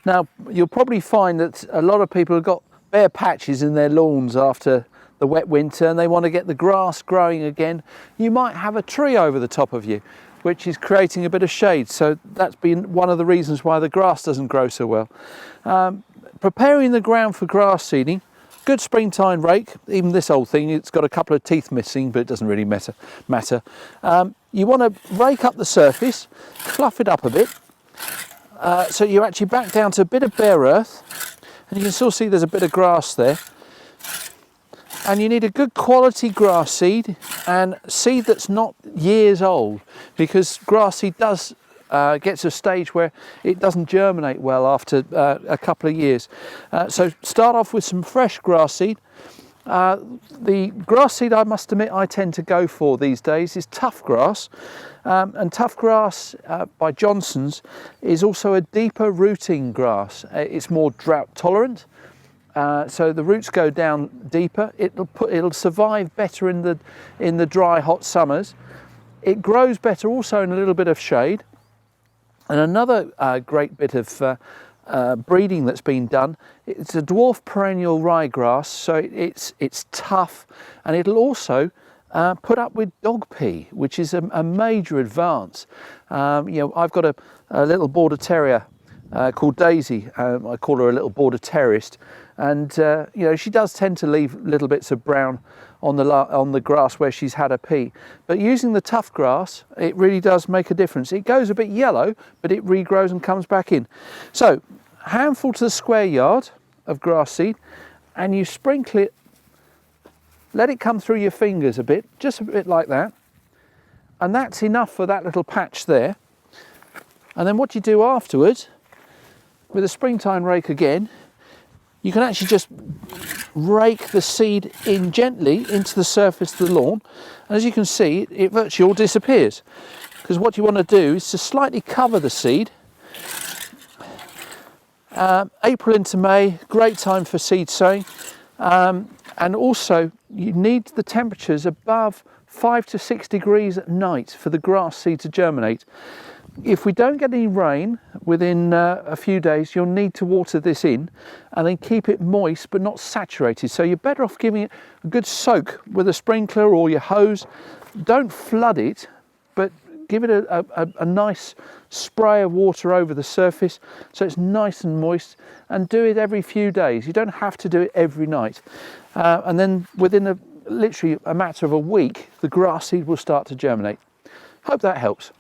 Now, you'll probably find that a lot of people have got bare patches in their lawns after the wet winter and they want to get the grass growing again. You might have a tree over the top of you, which is creating a bit of shade. So that's been one of the reasons why the grass doesn't grow so well. Preparing the ground for grass seeding, good springtime rake. Even this old thing, it's got a couple of teeth missing, but it doesn't really matter. You want to rake up the surface, fluff it up a bit, so you actually back down to a bit of bare earth, and you can still see there's a bit of grass there. And you need a good quality grass seed, and seed that's not years old, because grass seed does get to a stage where it doesn't germinate well after a couple of years. So start off with some fresh grass seed. The grass seed, I must admit, I tend to go for these days is Tough Grass. And Tough Grass by Johnson's is also a deeper rooting grass. It's more drought tolerant. So the roots go down deeper. It'll survive better in the dry, hot summers. It grows better also in a little bit of shade. And another great bit of breeding that's been done, it's a dwarf perennial ryegrass. So it's tough, and it'll also put up with dog pea, which is a major advance. I've got a little border terrier called Daisy. I call her a little border terrierist. And she does tend to leave little bits of brown on the grass where she's had a pee. But using the Tough Grass, it really does make a difference. It goes a bit yellow, but it regrows and comes back in. So, handful to the square yard of grass seed, and you sprinkle it. Let it come through your fingers a bit, just a bit like that. And that's enough for that little patch there. And then what you do afterwards, with a springtime rake again, you can actually just rake the seed in gently into the surface of the lawn. And as you can see, it virtually all disappears. Because what you want to do is to slightly cover the seed. April into May, great time for seed sowing. And also, you need the temperatures above 5 to 6 degrees at night for the grass seed to germinate. If we don't get any rain within a few days, you'll need to water this in and then keep it moist but not saturated. So you're better off giving it a good soak with a sprinkler or your hose. Don't flood it, but give it a nice spray of water over the surface so it's nice and moist, and do it every few days. You don't have to do it every night. And then within literally a matter of a week, the grass seed will start to germinate. Hope that helps.